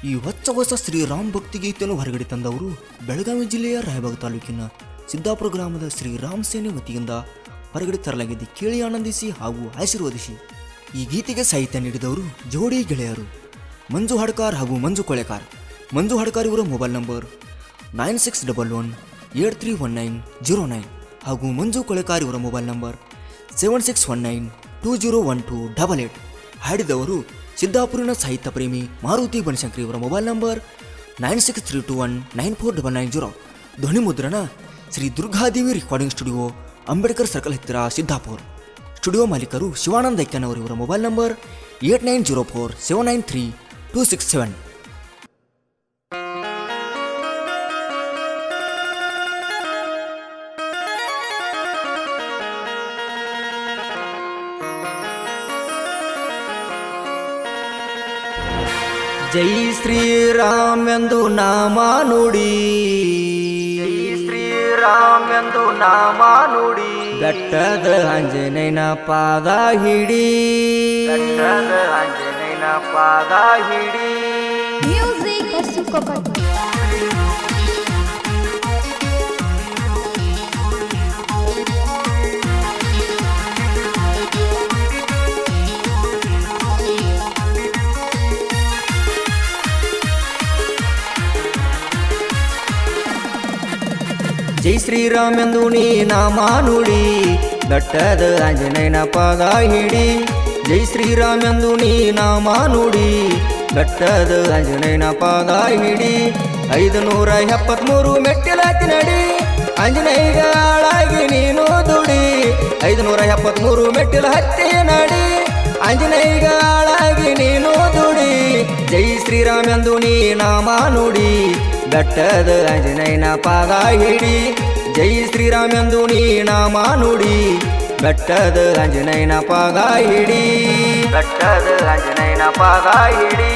ಈ ಹೊಸ ಶ್ರೀರಾಮ್ ಭಕ್ತಿಗೀತೆಯನ್ನು ಹೊರಗಡೆ ತಂದವರು ಬೆಳಗಾವಿ ಜಿಲ್ಲೆಯ ರಾಯಬಾಗ ತಾಲೂಕಿನ ಸಿದ್ದಾಪುರ ಗ್ರಾಮದ ಶ್ರೀರಾಮ್ ಸೇನೆ ವತಿಯಿಂದ ಹೊರಗಡೆ ತರಲಾಗಿದೆ. ಕೇಳಿ ಆನಂದಿಸಿ ಹಾಗೂ ಆಶೀರ್ವದಿಸಿ. ಈ ಗೀತೆಗೆ ಸಾಹಿತ್ಯ ನೀಡಿದವರು ಜೋಡಿ ಗೆಳೆಯರು ಮಂಜು ಹಡ್ಕಾರ್ ಹಾಗೂ ಮಂಜು ಕೊಳೆಕಾರ್. ಮಂಜು ಹಡ್ಕಾರ್ ಇವರ ಮೊಬೈಲ್ ನಂಬರ್ 9611831909 ಹಾಗೂ ಮಂಜು ಕೊಳೆಕಾರ್ ಇವರ ಮೊಬೈಲ್ ನಂಬರ್ 7619201288. ಹಾಡಿದವರು ಸಿದ್ದಾಪುರಿನ ಸಾಹಿತ್ಯ ಪ್ರೇಮಿ ಮಾರುತಿ ಬನಶಂಕರಿ ಇವರ ಮೊಬೈಲ್ ನಂಬರ್ 9632194990. ಧ್ವನಿ ಮುದ್ರಣ Shri Durgadevi recording studio, Ambedkar circle ಹತ್ತಿರ, ಸಿದ್ದಾಪುರ. ಸ್ಟುಡಿಯೋ ಮಾಲೀಕರು ಶಿವಾನಂದ ಐಕ್ಯನವರು. ಇವರ ಮೊಬೈಲ್ ನಂಬರ್ 8904793267. ಜೈ ಶ್ರೀರಾಮ್ ಎಂದು ನಾಮ ನುಡಿ, ಜೈ ಶ್ರೀರಾಮ್ ಎಂದು ನಾಮ ನುಡಿ, ಬೆಟ್ಟದ ಆಂಜನೇಯನ ಪಾದ ಹಿಡಿ, ಬೆಟ್ಟದ ಆಂಜನೇಯನ ಪಾದ ಹಿಡಿ. Music Persucocat. ಜೈ ಶ್ರೀರಾಮ್ ಎಂದು ನೀ ನಾಮ ನುಡಿ, ಬೆಟ್ಟದ ಆಂಜನೇಯನ ಪಾದ ಹಿಡಿ. ಜೈ ಶ್ರೀರಾಮ್ ಎಂದು ನೀ ನಾಮ ನುಡಿ, ಬೆಟ್ಟದ ಆಂಜನೇಯನ ಪಾದ ಹಿಡಿ. 573 ಮೆಟ್ಟಿಲತ್ತಿ ನಡಿ, ಆಂಜನೇಯ ಆಳಾಗಿ ನೀನು ದುಡಿ. 573 ಮೆಟ್ಟಿಲ ಹತ್ತಿ ನಡಿ, ಆಂಜನೇಯ ಆಳಾಗಿ ನೀನು ದುಡಿ. ಜೈ ಶ್ರೀರಾಮ್ ಎಂದು ನೀ ನಾಮ ನುಡಿ, ಬೆಟ್ಟದ ಆಂಜನೇಯನ ಪಾದ ಹಿಡಿ. ಜೈ ಶ್ರೀರಾಮ್ ಎಂದು ನೀ ನಾಮ ನುಡಿ, ಬೆಟ್ಟದ ಆಂಜನೇಯನ ಪಾದ ಹಿಡಿ, ಬೆಟ್ಟದ ಆಂಜನೇಯನ ಪಾದ ಹಿಡಿ.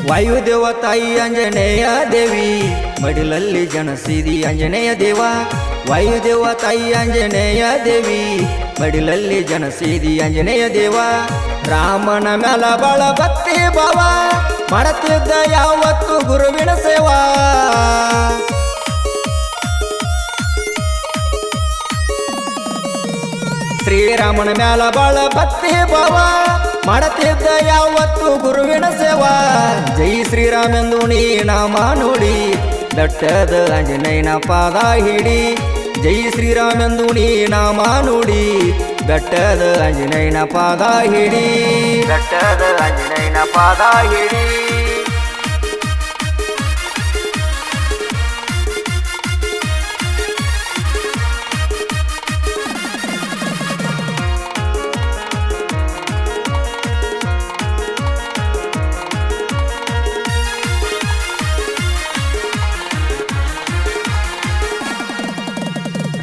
ವಾಯುದೇವ ತಾಯಿ ಆಂಜನೇಯ ದೇವಿ, ಮಡಿಲಲ್ಲಿ ಜನಸಿದಿ ಆಂಜನೇಯ ದೇವ. ವಾಯುದೇವ ತಾಯಿ ಆಂಜನೇಯ ದೇವಿ, ಮಡಿಲಲ್ಲಿ ಜನಸಿದಿ ಆಂಜನೇಯ ದೇವ. ರಾಮನ ಮ್ಯಾಲ ಬಾಳ ಭಕ್ತಿ ಭಾವ, ಮಾಡುತ್ತಿದ್ದ ಯಾವತ್ತು ಗುರುವಿನ ಸೇವಾ. ಶ್ರೀರಾಮನ ಮ್ಯಾಲ ಬಾಳ ಭಕ್ತಿ ಭಾವ, ಮಾಡುತ್ತಿದ್ದ ಯಾವತ್ತು ಗುರುವಿನ ಸೇವಾ. ಜೈ ಶ್ರೀರಾಮ್ ಎಂದು ನೀ ನಾಮ ನುಡಿ, ಬೆಟ್ಟದ ಆಂಜನೇಯನ ಪಾದ ಹಿಡಿ. ಜೈ ಶ್ರೀರಾಮ್ ಎಂದು ನೀ ನಾಮ ನುಡಿ, ಬೆಟ್ಟದ ಆಂಜನೇಯನ ಪಾದ ಹಿಡಿ, ಬೆಟ್ಟದ ಆಂಜನೇಯನ ಪಾದ ಹಿಡಿ.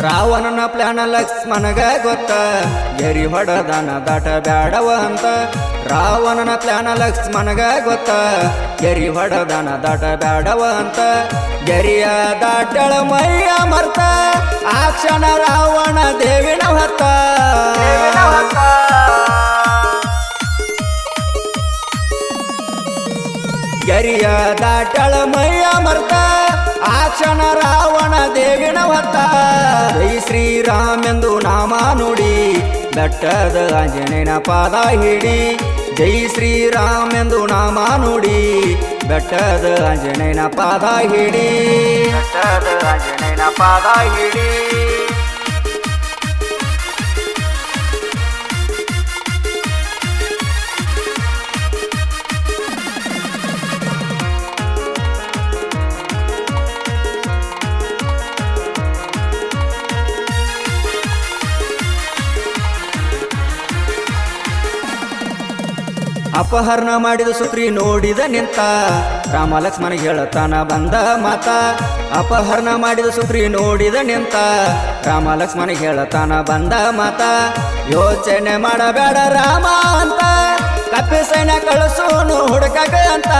ರಾವಣನ ಪ್ಲಾನ ಲಕ್ಷ್ಮಣಗ ಗೊತ್ತ, ಗೆರಿ ಹೊಡದನ ದಾಟ ಬ್ಯಾಡವ ಅಂತ. ರಾವಣನ ಪ್ಲಾನ ಲಕ್ಷ್ಮಣಗ ಗೊತ್ತ, ಗೆರಿ ಹೊಡದನ ದಾಟ ಬ್ಯಾಡವ ಅಂತ. ಗೆರಿಯ ದಾಟಳ ಮೈಯ ಮರ್ತ, ಆ ಕ್ಷಣ ರಾವಣ ದೇವಿನ ಹೊತ್ತ. ಗೆರಿಯ ದಾಟಳ ಮೈಯ ಮರ್ತ, ಆ ಕ್ಷಣ ರಾವಣ ದೇವಿನ ಹೊತ್ತ. ಜೈ ಶ್ರೀರಾಮ್ ಎಂದು ನಾಮ ನುಡಿ, ಬೆಟ್ಟದ ಆಂಜನೇಯನ ಪಾದ ಹಿಡಿ. ಜೈ ಶ್ರೀರಾಮ್ ಎಂದು ನಾಮ ನುಡಿ, ಬೆಟ್ಟದ ಆಂಜನೇಯನ ಪಾದ ಹಿಡಿ, ಬೆಟ್ಟದ ಆಂಜನೇಯನ ಪಾದ ಹಿಡಿ. ಅಪಹರಣ ಮಾಡಿದ ಸುತ್ರಿ ನೋಡಿದ ನಿಂತ, ರಾಮ ಲಕ್ಷ್ಮಣ ಹೇಳತಾನ ಬಂದ ಮಾತ ಅಪಹರಣ ಮಾಡಿದ ಸುಗ್ರಿ ನೋಡಿದ ನಿಂತ ರಾಮ ಲಕ್ಷ್ಮಣ ಹೇಳತಾನ ಬಂದ ಮಾತ ಯೋಚನೆ ಮಾಡಬೇಡ ರಾಮ ಅಂತ ಕಪ್ಪಿ ಸೈನ್ಯ ಕಳಿಸೋನು ಹುಡುಕಾಕ ಅಂತ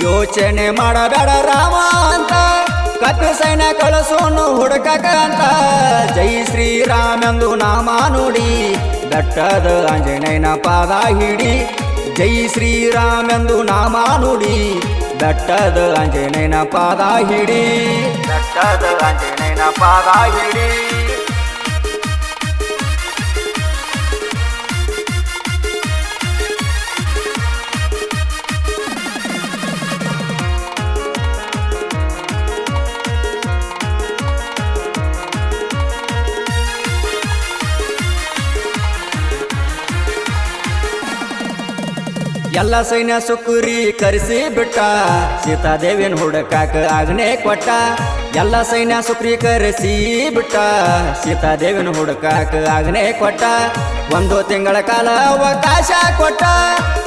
ಯೋಚನೆ ಮಾಡಬೇಡ ರಾಮ ಅಂತ ಕಪ್ಪಿ ಸೈನ್ಯ ಕಳಿಸೋನು ಹುಡುಕಾಕ ಅಂತ ಜೈ ಶ್ರೀರಾಮೆಂದು ನಾಮ ನುಡಿ ಬೆಟ್ಟದ ಆಂಜನೇಯನ ಪಾದ ಹಿಡಿ ಜೈ ಶ್ರೀರಾಮೆಂದು ನಾಮ ನುಡಿ ಬೆಟ್ಟದ ಆಂಜನೇಯನ ಪಾದ ಹಿಡಿ ಬೆಟ್ಟದ ಆಂಜನೇಯನ ಪಾದ ಹಿಡಿ ಎಲ್ಲ ಸೈನ್ಯ ಸುಕುರಿ ಕರೆಸಿ ಬಿಟ್ಟ ಸೀತಾದೇವಿನ ಹುಡುಕಾಕ ಆಜ್ಞೆ ಕೊಟ್ಟ ಎಲ್ಲ ಸೈನ್ಯ ಸುಕ್ರಿ ಕರೆಸಿ ಬಿಟ್ಟ ಸೀತಾದೇವಿನ ಹುಡುಕಾಕ ಆಜ್ಞೆ ಕೊಟ್ಟ ಒಂದು ತಿಂಗಳ ಕಾಲ ಅವಕಾಶ ಕೊಟ್ಟ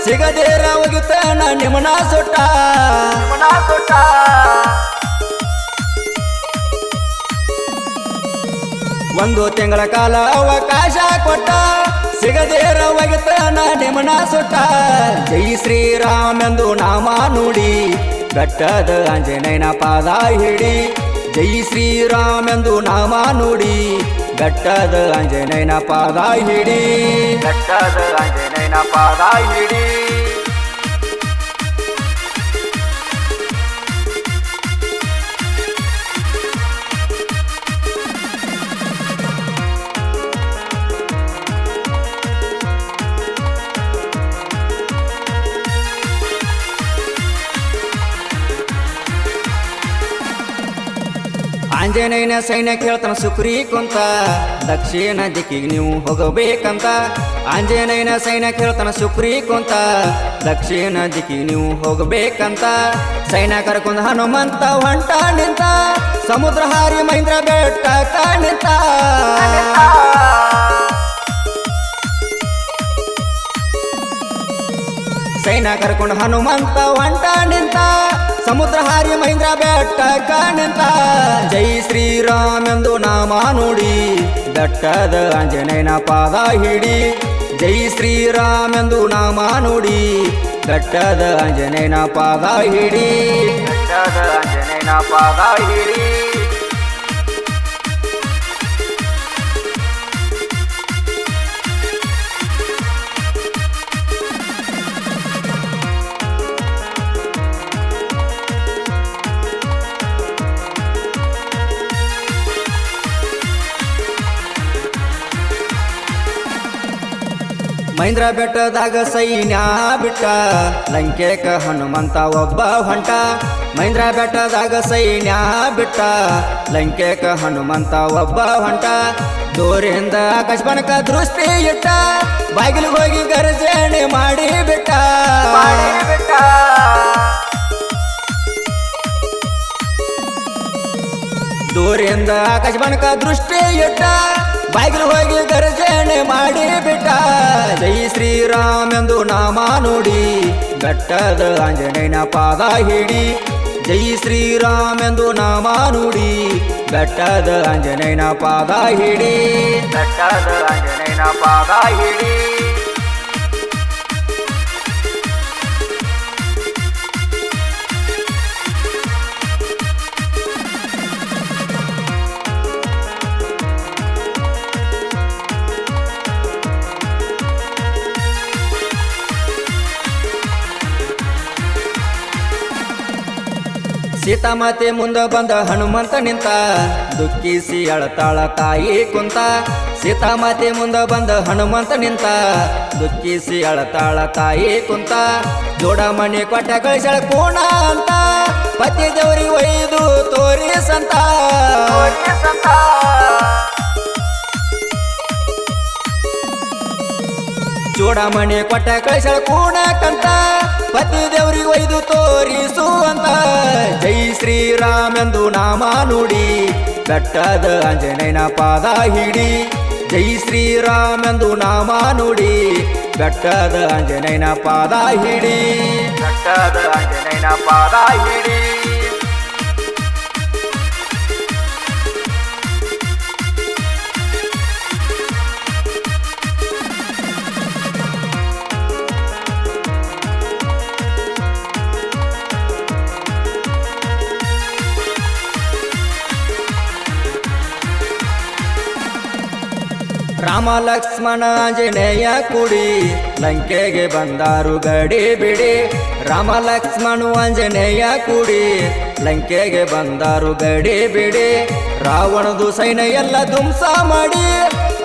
ಸಿಗದೇರ ಹೋಗಿತನ ನಿಮನ ಸುಟ್ಟ ಒಂದು ತಿಂಗಳ ಕಾಲ ಅವಕಾಶ ಕೊಟ್ಟ ಸಿಗದೇರ ಹೋಗಿತನ ನಿಮನ ಸುಟ್ಟ ಜೈ ಶ್ರೀರಾಮೆಂದು ನಾಮ ನುಡಿ ಬೆಟ್ಟದ ಆಂಜನೇಯನ ಪಾದ ಹಿಡಿ ಜೈ ಶ್ರೀರಾಮೆಂದು ನಾಮ ನುಡಿ ಬೆಟ್ಟದ ಆಂಜನೇಯನ ಪಾದ ಹಿಡಿ ಬೆಟ್ಟದ ಆಂಜನೇಯನ ಪಾದ ಹಿಡಿ ಆಂಜನೇಯನ ಸೈನ್ಯ ಕೇಳ್ತಾನ ಸುಕ್ರಿ ಕುಂತ ದಕ್ಷಿಣ ದಿಕ್ಕಿಗೆ ನೀವು ಹೋಗಬೇಕಂತ ಆಂಜನೇಯನ ಸೈನ್ಯ ಕೇಳ್ತಾನ ಸುಕ್ರಿ ಕುಂತ ದಕ್ಷಿಣ ದಿಕ್ಕಿಗೆ ನೀವು ಹೋಗಬೇಕಂತ ಸೈನ್ಯ ಕರ್ಕೊಂಡ ಹನುಮಂತ ಹೊಂಟ ನಿಂತ ಸಮುದ್ರ ಹಾರಿ ಮಹೇಂದ್ರ ಬೆಟ್ಟ ನಿಂತ ಸೈನ್ಯ ಕರ್ಕೊಂಡು ಹನುಮಂತ ಹೊಂಟ ನಿಂತ ಸಮುದ್ರ ಹಾರಿ ಮಹೇಂದ್ರ ಬೆಟ್ಟ ನಿಂತ ಜೈ ಶ್ರೀರಾಮೆಂದು ನಾಮ ನುಡಿ ಬೆಟ್ಟದ ಆಂಜನೇಯನ ಪಾದ ಹಿಡಿ ಜೈ ಶ್ರೀರಾಮೆಂದು ನಾಮ ನುಡಿ ಬೆಟ್ಟದ ಆಂಜನೇಯನ ಪಾದ ಹಿಡಿ ಬೆಟ್ಟದ ಆಂಜನೇಯನ ಪಾದ ಹಿಡಿ ಮಹೇಂದ್ರ ಬೆಟ್ಟದಾಗ ಸೈನ್ಯ ಬಿಟ್ಟ ಲಂಕೆಕ ಹನುಮಂತ ಒಬ್ಬ ಹೊಂಟ ಮಹೇಂದ್ರ ಬೆಟ್ಟದಾಗ ಸೈನ್ಯ ಬಿಟ್ಟ ಲಂಕೆಕ ಹನುಮಂತ ಒಬ್ಬ ಹೊಂಟ ದೂರಿಂದ ಆಕಾಶಬನಕ ದೃಷ್ಟಿ ಇಟ್ಟ ಬಾಗಿಲಿಗೆ ಹೋಗಿ ಗರ್ಜನೆ ಮಾಡಿ ಬಿಟ್ಟ ದೂರಿಂದ ಆಕಾಶಬನಕ ದೃಷ್ಟಿ ಇಟ್ಟ ಬಾಗಿಲು ಹೋಗಿ ಗರ್ಜನೆ ಮಾಡಿ ಬಿಟ್ಟ ಜೈ ಶ್ರೀರಾಮೆಂದು ನಾಮ ನುಡಿ ಬೆಟ್ಟದ ಆಂಜನೇಯನ ಪಾದ ಹಿಡಿ ಜೈ ಶ್ರೀರಾಮೆಂದು ನಾಮ ನುಡಿ ಬೆಟ್ಟದ ಆಂಜನೇಯನ ಪಾದ ಹಿಡಿ ಬೆಟ್ಟದ ಆಂಜನೇಯನ ಪಾದ ಹಿಡಿ ಸೀತಾಮಾತೆ ಮುಂದೆ ಬಂದ ಹನುಮಂತ ನಿಂತ ದುಃಖಿಸಿ ಅಳತಾಳ ತಾಯಿ ಕುಂತ ಸೀತಾಮಾತೆ ಮುಂದೆ ಬಂದ ಹನುಮಂತ ನಿಂತ ದುಃಖಿಸಿ ಅಳತಾಳ ತಾಯಿ ಕುಂತ ಜೋಡಮಣಿ ಕೊಟ್ಟ ಕಳಿಸಳ ಕೋಣ ಅಂತ ಪತಿ ದೇವರಿ ಒಯ್ದು ತೋರಿಸಂತ ಚೂಡಮಣಿ ಕೊಟ್ಟ ಕಳಿಸಳ ಕೂಣಕಂತ ಪತಿ ದೇವ್ರಿಗೆ ಒಯ್ದು ತೋರಿಸು ಅಂತ ಜೈ ಶ್ರೀರಾಮೆಂದು ನಾಮ ನುಡಿ ಬೆಟ್ಟದ ಆಂಜನೇಯನ ಪಾದ ಹಿಡಿ ಜೈ ಶ್ರೀರಾಮೆಂದು ನಾಮ ನುಡಿ ಬೆಟ್ಟದ ಆಂಜನೇಯನ ಪಾದ ಹಿಡಿ ಬೆಟ್ಟದ ಆಂಜನೇಯನ ಪಾದ ಹಿಡಿ ರಾಮ ಲಕ್ಷ್ಮಣ ಆಂಜನೇಯ ಕುಡಿ ಲಂಕೆಗೆ ಬಂದಾರು ಗಡಿ ಬಿಡಿ ರಾಮ ಲಕ್ಷ್ಮಣ ಆಂಜನೇಯ ಕುಡಿ ಲಂಕೆಗೆ ಬಂದಾರು ಗಡಿ ಬಿಡಿ ರಾವಣದು ಸೈನ್ಯ ಎಲ್ಲ ಧ್ವಂಸ ಮಾಡಿ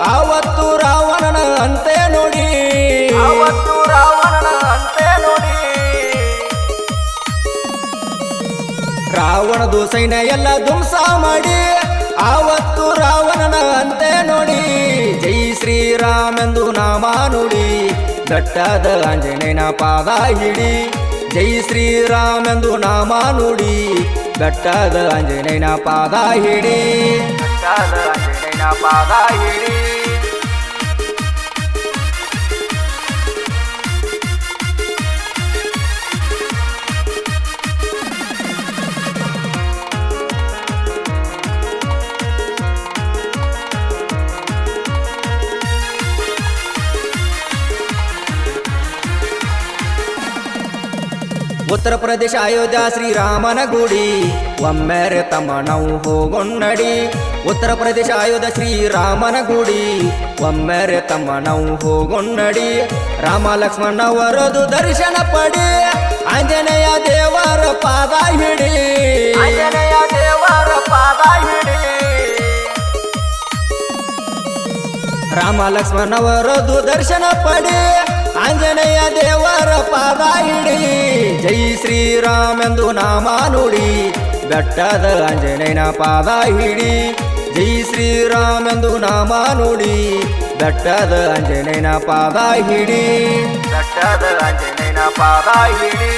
ಆವತ್ತು ರಾವಣನ ಅಂತೆ ನೋಡಿ ಅವತ್ತು ರಾವಣನ ಅಂತೆ ನೋಡಿ ರಾವಣದು ಸೈನ್ಯ ಎಲ್ಲ ಧ್ವಂಸ ಮಾಡಿ ಆವತ್ತು ರಾವಣನ ಅಂತೆ ನೋಡಿ ಜೈ ಶ್ರೀರಾಮೆಂದು ನಾಮ ನುಡಿ ಬೆಟ್ಟದ ಆಂಜನೇಯನ ಪಾದ ಹಿಡಿ ಜೈ ಶ್ರೀರಾಮೆಂದು ನಾಮ ನುಡಿ ಬೆಟ್ಟದ ಆಂಜನೇಯನ ಪಾದ ಹಿಡಿ ಬೆಟ್ಟದ ಆಂಜನೇಯನ ಪಾದ ಹಿಡಿ ಉತ್ತರ ಪ್ರದೇಶ ಅಯೋಧ್ಯ ಶ್ರೀರಾಮನ ಗುಡಿ ಒಮ್ಮೆರೆ ತಮ್ಮ ನಾವು ಹೋಗೊಂಡಡಿ ಉತ್ತರ ಪ್ರದೇಶ ಅಯೋಧ್ಯ ಶ್ರೀರಾಮನ ಗುಡಿ ಒಮ್ಮೆರೆ ತಮ್ಮ ನಾವು ಹೋಗೊಂಡಡಿ ರಾಮ ಲಕ್ಷ್ಮಣ ವರದು ದರ್ಶನ ಪಡಿ ಆಂಜನೇಯ ದೇವರ ಪಾದ ಹಿಡಿ ಆಂಜನೇಯ ದೇವರ ಪಾದ ಹಿಡಿ ರಾಮ ಲಕ್ಷ್ಮಣ ವರದು ದರ್ಶನ ಪಡಿ ಆಂಜನೇಯ ದೇವರ ಪಾದ ಹಿಡಿ ಜೈ ಶ್ರೀರಾಮೆಂದು ನಾಮ ನುಡಿ ಬೆಟ್ಟದ ಆಂಜನೇಯನ ಪಾದ ಹಿಡಿ ಜೈ ಶ್ರೀರಾಮೆಂದು ನಾಮ ನುಡಿ ಬೆಟ್ಟದ ಆಂಜನೇಯನ ಪಾದ ಹಿಡಿ ಬೆಟ್ಟದ ಆಂಜನೇಯನ ಪಾದ ಹಿಡಿ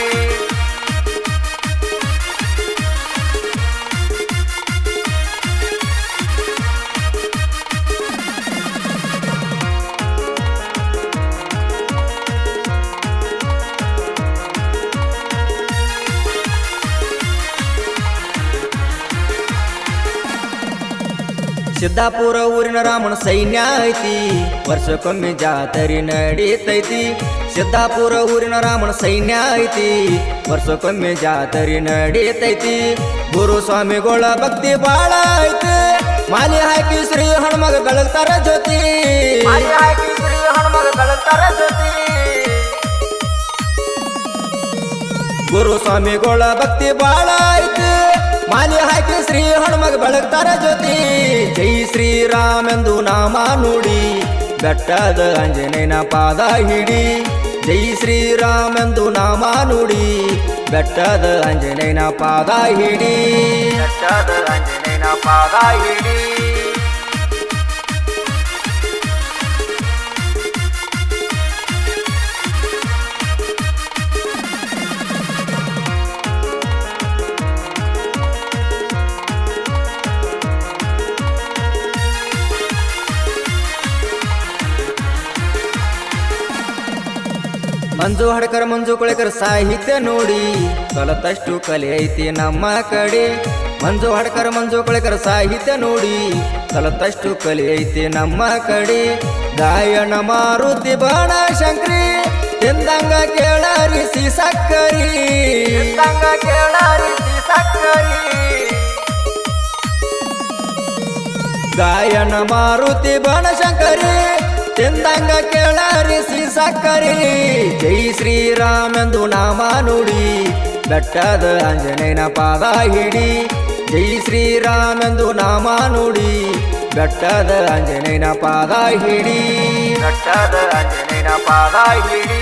ಸಿದ್ದಾಪುರ ಊರಿನ ರಾಮನ ಸೈನ್ಯ ಐತಿ ವರ್ಷಕ್ಕೊಮ್ಮೆ ಜಾತರಿ ನಡೀತೈತಿ ಸಿದ್ದಾಪುರ ಊರಿನ ರಾಮನ ಸೈನ್ಯ ಐತಿ ವರ್ಷಕ್ಕೊಮ್ಮೆ ಜಾತರಿ ನಡೀತೈತಿ ಗುರು ಸ್ವಾಮಿಗಳ ಭಕ್ತಿ ಬಾಳ ಐತಿ ಮಾಲಿ ಹಾಕಿ ಶ್ರೀ ಹನುಮಗ ಬೆಳಗ್ತಾರ ಜ್ಯೋತಿ ಮಾರಿ ಹಾಕಿ ಶ್ರೀ ಹನುಮಗ ಬೆಳಗ್ತಾರ ಜ್ಯೋತಿ ಗುರು ಸ್ವಾಮಿಗಳ ಭಕ್ತಿ ಬಾಳ ಐತಿ ಮಾಲಿ ಹಾಕಿ ಶ್ರೀ ಹನುಮಗ ಬೆಳಗ್ತಾರ ಜ್ಯೋತಿ ಜೈ ಶ್ರೀರಾಮೆಂದು ನಾಮ ನುಡಿ ಬೆಟ್ಟದ ಆಂಜನೇಯನ ಪಾದ ಹಿಡಿ ಜೈ ಶ್ರೀರಾಮೆಂದು ನಾಮ ನುಡಿ ಬೆಟ್ಟದ ಆಂಜನೇಯನ ಪಾದ ಹಿಡಿ ಬೆಟ್ಟದ ಆಂಜನೇಯನ ಪಾದ ಹಿಡಿ ಮಂಜು ಹಡ್ಕರ್ ಮಂಜು ಕೊಳೆಕರ್ ಸಾಹಿತ್ಯ ನೋಡಿ ಕಲತಷ್ಟು ಕಲೆ ಐತಿ ನಮ್ಮ ಕಡೆ ಮಂಜು ಹಡ್ಕರ್ ಮಂಜು ಕೊಳೆಕರ್ ಸಾಹಿತ್ಯ ನೋಡಿ ಕಲತಷ್ಟು ಕಲೆ ಐತಿ ನಮ್ಮ ಕಡೆ ಗಾಯನ ಮಾರುತಿ ಬಾಣ ಶಂಕರಿ ತಿಂದಂಗ ಕೇಳರಿಸಿ ಸಕ್ಕರಿ ಸಂಗ ಕೇಳರಿಸಿ ಸಕ್ಕರಿ ಗಾಯನ ಮಾರುತಿ ಬಾಣ ಶಂಕರಿ ತಿಂದಂಗ ಕೇಳರಿಸಿ ಸಕ್ಕರಿ ಜೈ ಶ್ರೀರಾಮೆಂದು ನಾಮ ನುಡಿ ಬೆಟ್ಟದ ಆಂಜನೇಯನ ಪಾದ ಹಿಡಿ ಜೈ ಶ್ರೀರಾಮೆಂದು ನಾಮ ನುಡಿ ಬೆಟ್ಟದ ಆಂಜನೇಯನ ಪಾದ ಹಿಡಿ ಬೆಟ್ಟದ ಆಂಜನೇಯನ ಪಾದ ಹಿಡಿ